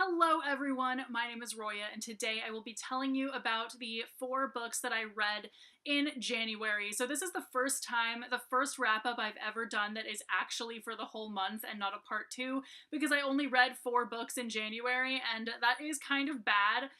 Hello everyone, my name is Roya, and today I will be telling you about the 4 books that I read in January. So this is the first wrap-up I've ever done that is actually for the whole month and not a part 2, because I only read 4 books in January, and that is kind of bad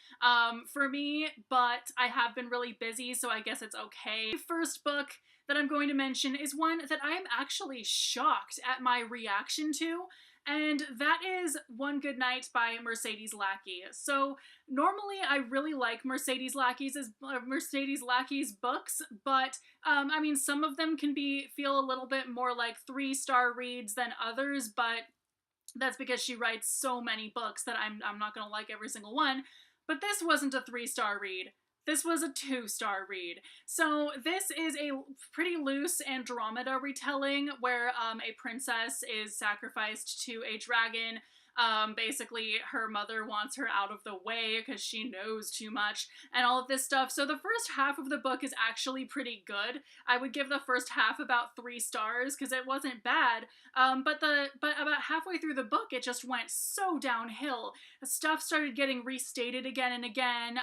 for me, but I have been really busy, so I guess it's okay. The first book that I'm going to mention is one that I am actually shocked at my reaction to, and that is One Good Night by Mercedes Lackey. So normally I really like Mercedes Lackey's books, but I mean, some of them can feel a little bit more like 3-star reads than others, but that's because she writes so many books that I'm not gonna like every single one. But this wasn't a 3-star read. This was a 2-star read. So this is a pretty loose Andromeda retelling where a princess is sacrificed to a dragon. Basically, her mother wants her out of the way because she knows too much and all of this stuff. So the first half of the book is actually pretty good. I would give the first half about 3 stars because it wasn't bad. But about halfway through the book, it just went so downhill. Stuff started getting restated again and again.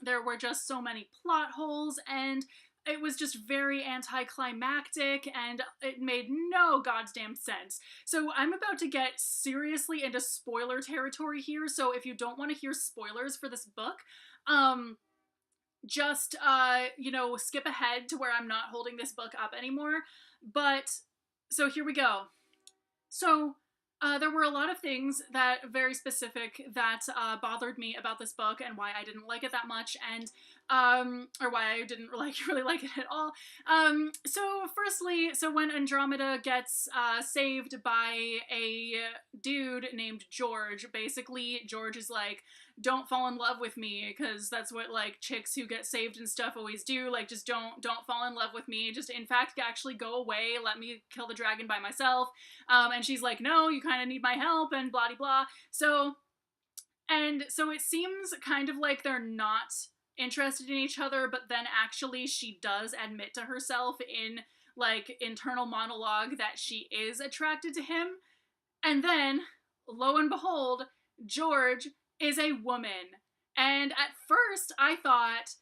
There were just so many plot holes, and it was just very anticlimactic, and it made no goddamn sense. So I'm about to get seriously into spoiler territory here, so if you don't want to hear spoilers for this book, just, skip ahead to where I'm not holding this book up anymore. But, so here we go. So, there were a lot of things that very specific that bothered me about this book and why I didn't like it that much, and or why I didn't really like it at all. So firstly, when Andromeda gets saved by a dude named George, basically George is like, don't fall in love with me, because that's what like chicks who get saved and stuff always do. Like, just don't fall in love with me. Just, in fact, actually go away. Let me kill the dragon by myself. And she's like, no, you kind of need my help, and blah blah. So it seems kind of like they're not interested in each other, but then actually she does admit to herself in like internal monologue that she is attracted to him. And then, lo and behold, George is a woman. And at first I thought,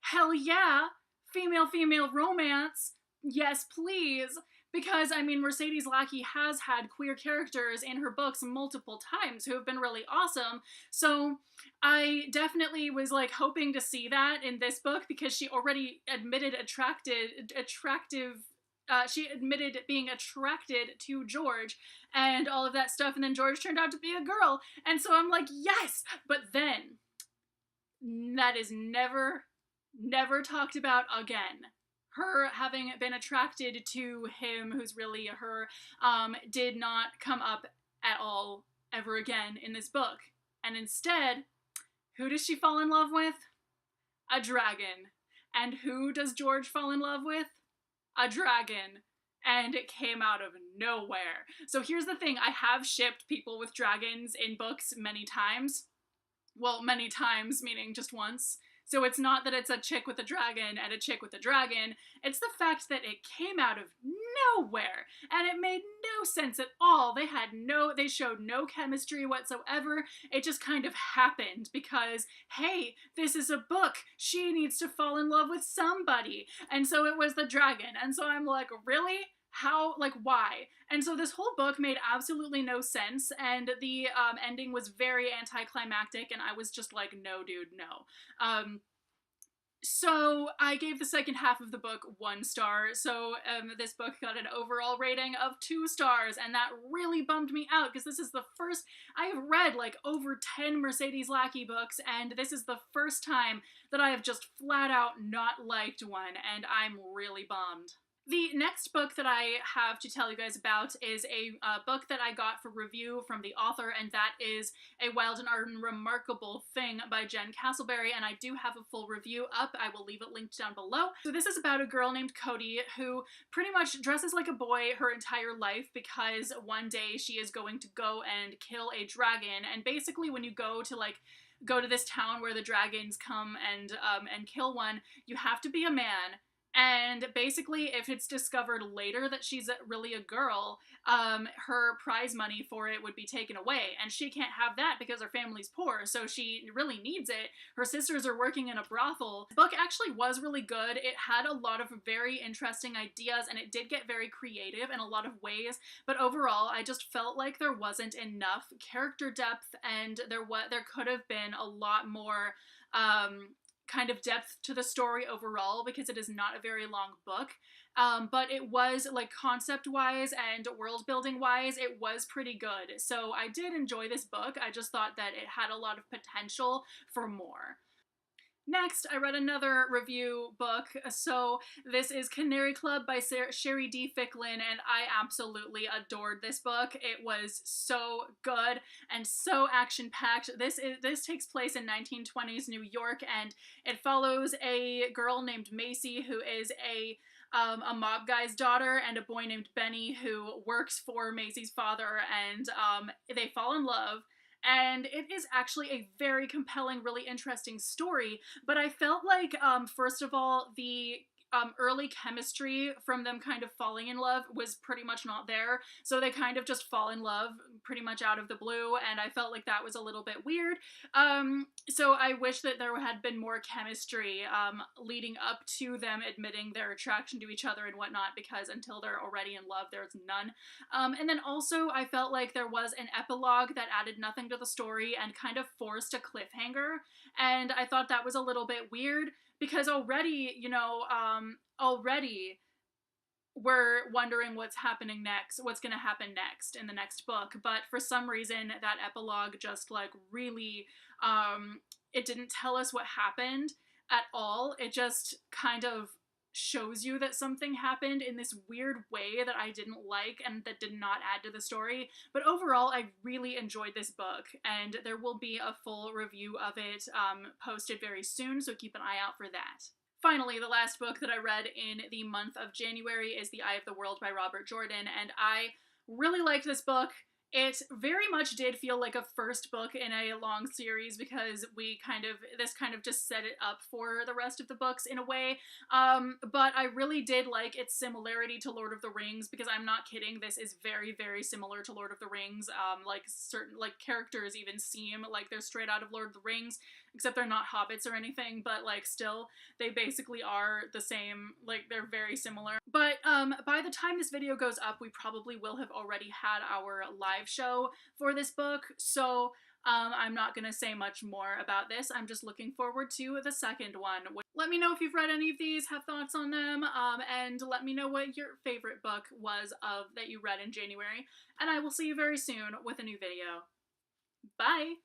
hell yeah, female romance, yes please. Because, I mean, Mercedes Lackey has had queer characters in her books multiple times who have been really awesome, so I definitely was, like, hoping to see that in this book, because she already admitted she admitted being attracted to George and all of that stuff, and then George turned out to be a girl, and so I'm like, yes! But then, that is never talked about again. Her having been attracted to him, who's really her, did not come up at all ever again in this book. And instead, who does she fall in love with? A dragon. And who does George fall in love with? A dragon. And it came out of nowhere. So here's the thing, I have shipped people with dragons in books many times. Well, many times, meaning just once. So it's not that it's a chick with a dragon and a chick with a dragon, it's the fact that it came out of nowhere, and it made no sense at all. They showed no chemistry whatsoever. It just kind of happened because, hey, this is a book. She needs to fall in love with somebody. And so it was the dragon. And so I'm like, really? How, like, why? And so this whole book made absolutely no sense, and the ending was very anticlimactic, and I was just like, no, dude, no. So I gave the second half of the book 1 star, so this book got an overall rating of 2 stars, and that really bummed me out, because this is the first, I have read like over 10 Mercedes Lackey books, and this is the first time that I have just flat out not liked one, and I'm really bummed. The next book that I have to tell you guys about is a book that I got for review from the author, and that is A Wild and Arden Remarkable Thing by Jen Castleberry, and I do have a full review up. I will leave it linked down below. So this is about a girl named Cody who pretty much dresses like a boy her entire life, because one day she is going to go and kill a dragon, and basically when you go to this town where the dragons come and kill one, you have to be a man. And basically, if it's discovered later that she's really a girl, her prize money for it would be taken away. And she can't have that because her family's poor, so she really needs it. Her sisters are working in a brothel. The book actually was really good. It had a lot of very interesting ideas, and it did get very creative in a lot of ways. But overall, I just felt like there wasn't enough character depth, and there could have been a lot more kind of depth to the story overall, because it is not a very long book. But it was, like, concept wise and world building wise, it was pretty good. So I did enjoy this book. I just thought that it had a lot of potential for more. Next, I read another review book. So this is Canary Club by Sherry D. Ficklin, and I absolutely adored this book. It was so good and so action-packed. This takes place in 1920s New York, and it follows a girl named Macy, who is a mob guy's daughter, and a boy named Benny who works for Macy's father, and they fall in love. And it is actually a very compelling, really interesting story. But I felt like, first of all, the early chemistry from them kind of falling in love was pretty much not there. So they kind of just fall in love pretty much out of the blue, and I felt like that was a little bit weird. So I wish that there had been more chemistry leading up to them admitting their attraction to each other and whatnot, because until they're already in love, there's none. And then also, I felt like there was an epilogue that added nothing to the story and kind of forced a cliffhanger, and I thought that was a little bit weird, because already, already we're wondering what's happening next, what's going to happen next in the next book. But for some reason, that epilogue just, like, really, it didn't tell us what happened at all. It just kind of shows you that something happened in this weird way that I didn't like and that did not add to the story. But overall, I really enjoyed this book, and there will be a full review of it posted very soon, so keep an eye out for that. Finally, the last book that I read in the month of January is The Eye of the World by Robert Jordan, and I really liked this book. It very much did feel like a first book in a long series, because this kind of just set it up for the rest of the books in a way. But I really did like its similarity to Lord of the Rings, because I'm not kidding, this is very, very similar to Lord of the Rings. Like, certain, like, characters even seem like they're straight out of Lord of the Rings, except they're not hobbits or anything, but, like, still, they basically are the same. Like, they're very similar. But by the time this video goes up, we probably will have already had our live show for this book, so I'm not going to say much more about this. I'm just looking forward to the second one. Let me know if you've read any of these, have thoughts on them, and let me know what your favorite book was that you read in January, and I will see you very soon with a new video. Bye!